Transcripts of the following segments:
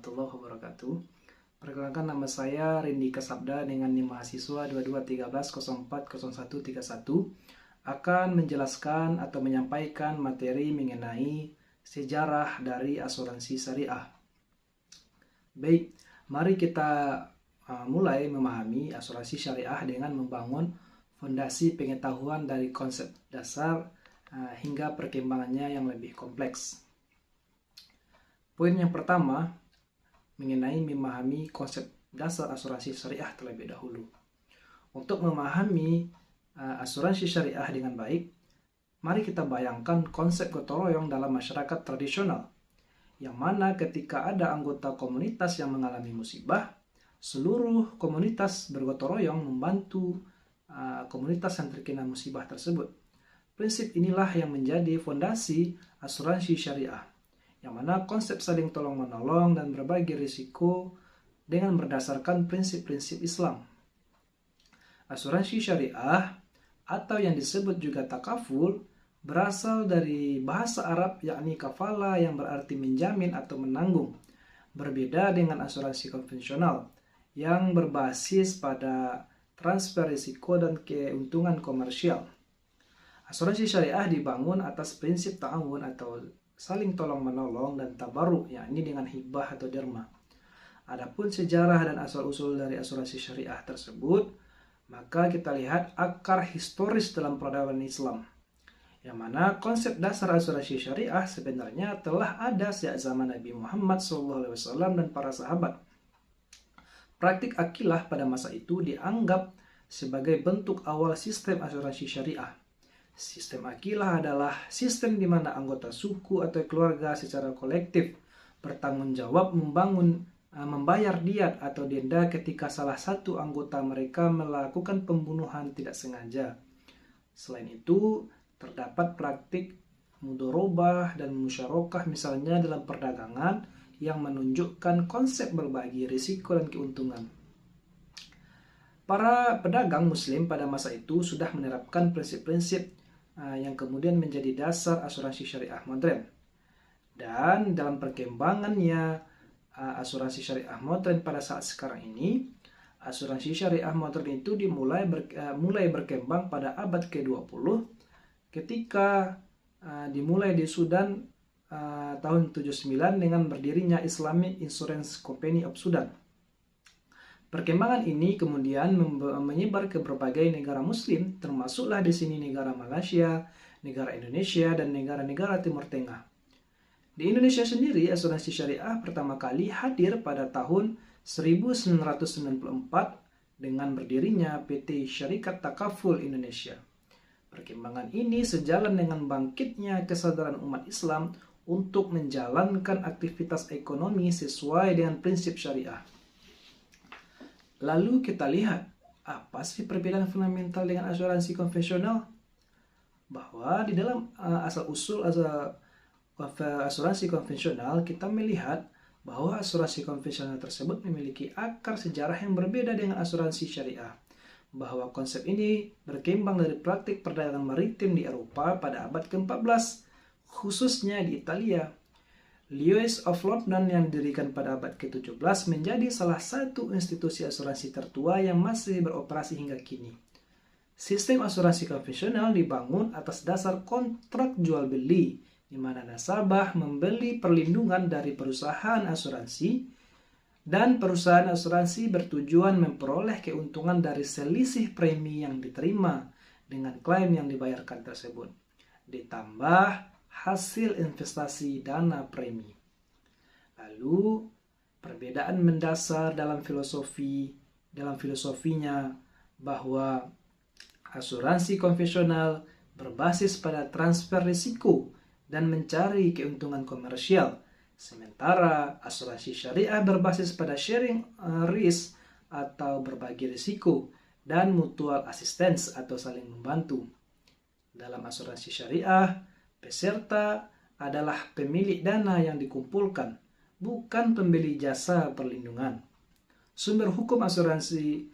warahmatullahi wabarakatuh. Perkenalkan, nama saya Rindi Kasabda dengan NIM mahasiswa 2213040131 akan menjelaskan atau menyampaikan materi mengenai sejarah dari asuransi syariah. Baik, mari kita mulai memahami asuransi syariah dengan membangun fondasi pengetahuan dari konsep dasar hingga perkembangannya yang lebih kompleks. Poin yang pertama mengenai memahami konsep dasar asuransi syariah terlebih dahulu. Untuk memahami asuransi syariah dengan baik, mari kita bayangkan konsep gotong royong dalam masyarakat tradisional, yang mana ketika ada anggota komunitas yang mengalami musibah, seluruh komunitas bergotong royong membantu komunitas yang terkena musibah tersebut. Prinsip inilah yang menjadi fondasi asuransi syariah, yang mana konsep saling tolong-menolong dan berbagi risiko dengan berdasarkan prinsip-prinsip Islam. Asuransi syariah atau yang disebut juga takaful berasal dari bahasa Arab yakni kafala yang berarti menjamin atau menanggung. Berbeda dengan asuransi konvensional yang berbasis pada transfer risiko dan keuntungan komersial. Asuransi syariah dibangun atas prinsip ta'awun atau saling tolong-menolong dan tabarruk, yakni dengan hibah atau derma. Adapun sejarah dan asal-usul dari asuransi syariah tersebut, maka kita lihat akar historis dalam peradaban Islam, yang mana konsep dasar asuransi syariah sebenarnya telah ada sejak zaman Nabi Muhammad SAW dan para sahabat. Praktik akilah pada masa itu dianggap sebagai bentuk awal sistem asuransi syariah. Sistem akilah adalah sistem di mana anggota suku atau keluarga secara kolektif bertanggung jawab membayar diat atau denda ketika salah satu anggota mereka melakukan pembunuhan tidak sengaja. Selain itu, terdapat praktik mudorobah dan musyarakah misalnya dalam perdagangan yang menunjukkan konsep berbagi risiko dan keuntungan. Para pedagang muslim pada masa itu sudah menerapkan prinsip-prinsip yang kemudian menjadi dasar asuransi syariah modern. Dan dalam perkembangannya asuransi syariah modern pada saat sekarang ini, asuransi syariah modern itu mulai berkembang pada abad ke-20 ketika dimulai di Sudan tahun 79 dengan berdirinya Islamic Insurance Company of Sudan. Perkembangan ini kemudian menyebar ke berbagai negara muslim, termasuklah di sini negara Malaysia, negara Indonesia, dan negara-negara Timur Tengah. Di Indonesia sendiri, asuransi syariah pertama kali hadir pada tahun 1994 dengan berdirinya PT Syarikat Takaful Indonesia. Perkembangan ini sejalan dengan bangkitnya kesadaran umat Islam untuk menjalankan aktivitas ekonomi sesuai dengan prinsip syariah. Lalu kita lihat, apa sih perbedaan fundamental dengan asuransi konvensional? Bahwa di dalam asal-usul asuransi konvensional, kita melihat bahwa asuransi konvensional tersebut memiliki akar sejarah yang berbeda dengan asuransi syariah. Bahwa konsep ini berkembang dari praktik perdagangan maritim di Eropa pada abad ke-14, khususnya di Italia. Lloyd's of London yang didirikan pada abad ke-17 menjadi salah satu institusi asuransi tertua yang masih beroperasi hingga kini. Sistem asuransi konvensional dibangun atas dasar kontrak jual beli, di mana nasabah membeli perlindungan dari perusahaan asuransi dan perusahaan asuransi bertujuan memperoleh keuntungan dari selisih premi yang diterima dengan klaim yang dibayarkan tersebut, ditambah hasil investasi dana premi. Lalu, perbedaan mendasar dalam filosofinya bahwa asuransi konvensional berbasis pada transfer risiko dan mencari keuntungan komersial, sementara asuransi syariah berbasis pada sharing risk atau berbagi risiko dan mutual assistance atau saling membantu. Dalam asuransi syariah, peserta adalah pemilik dana yang dikumpulkan, bukan pembeli jasa perlindungan. Sumber hukum asuransi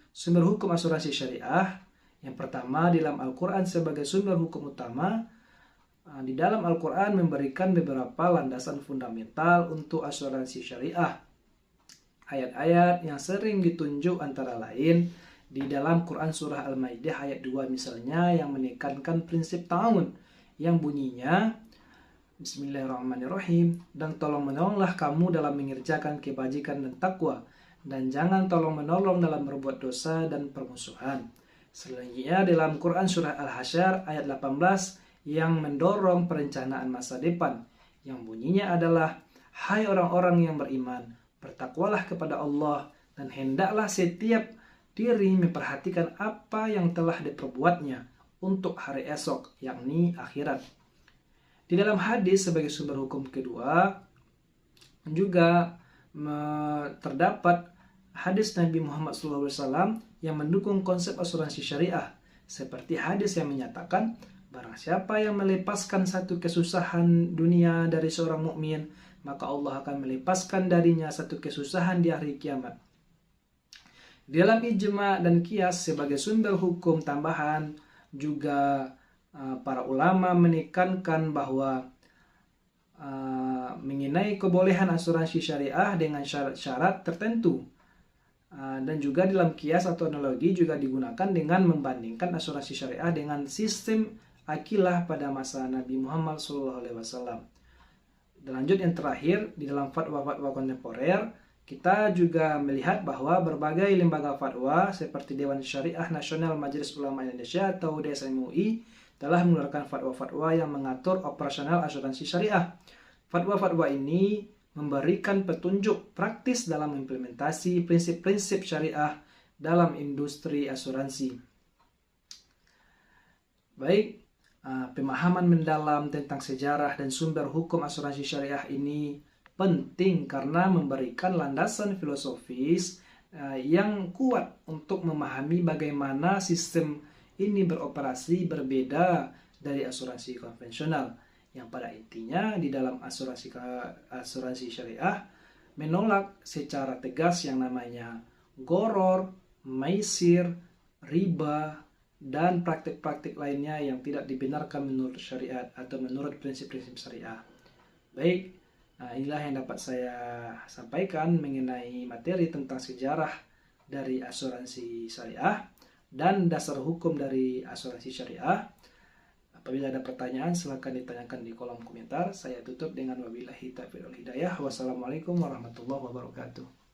syariah yang pertama di dalam Al-Quran sebagai sumber hukum utama. Di dalam Al-Quran memberikan beberapa landasan fundamental untuk asuransi syariah. ayat-ayat yang sering ditunjuk antara lain di dalam Quran surah Al-Maidah ayat 2 misalnya yang menekankan prinsip ta'awun yang bunyinya Bismillahirrahmanirrahim, dan tolong menolonglah kamu dalam mengerjakan kebajikan dan takwa, dan jangan tolong menolong dalam berbuat dosa dan permusuhan. Selanjutnya dalam Quran surah Al-Hasyr ayat 18 yang mendorong perencanaan masa depan yang bunyinya adalah, hai orang-orang yang beriman, bertakwalah kepada Allah dan hendaklah setiap diri memperhatikan apa yang telah diperbuatnya untuk hari esok, yakni akhirat. Di dalam hadis sebagai sumber hukum kedua juga terdapat hadis Nabi Muhammad SAW yang mendukung konsep asuransi syariah, seperti hadis yang menyatakan barang siapa yang melepaskan satu kesusahan dunia dari seorang mukmin, maka Allah akan melepaskan darinya satu kesusahan di hari kiamat. Di dalam ijma dan qiyas sebagai sumber hukum tambahan juga para ulama menekankan bahwa mengenai kebolehan asuransi syariah dengan syarat-syarat tertentu, dan juga dalam kias atau analogi juga digunakan dengan membandingkan asuransi syariah dengan sistem akilah pada masa Nabi Muhammad SAW. Dan lanjut yang terakhir, di dalam fatwa-fatwa kontemporer kita juga melihat bahwa berbagai lembaga fatwa seperti Dewan Syariah Nasional Majelis Ulama Indonesia atau DSMUI telah mengeluarkan fatwa-fatwa yang mengatur operasional asuransi syariah. Fatwa-fatwa ini memberikan petunjuk praktis dalam implementasi prinsip-prinsip syariah dalam industri asuransi. Baik, pemahaman mendalam tentang sejarah dan sumber hukum asuransi syariah ini penting karena memberikan landasan filosofis yang kuat untuk memahami bagaimana sistem ini beroperasi berbeda dari asuransi konvensional, yang pada intinya di dalam asuransi syariah menolak secara tegas yang namanya gharar, maisir, riba, dan praktik-praktik lainnya yang tidak dibenarkan menurut syariat atau menurut prinsip-prinsip syariah. Baik, inilah yang dapat saya sampaikan mengenai materi tentang sejarah dari asuransi syariah dan dasar hukum dari asuransi syariah. Apabila ada pertanyaan silakan ditanyakan di kolom komentar. Saya tutup dengan wabillahi taufiq wal hidayah. Wassalamualaikum warahmatullahi wabarakatuh.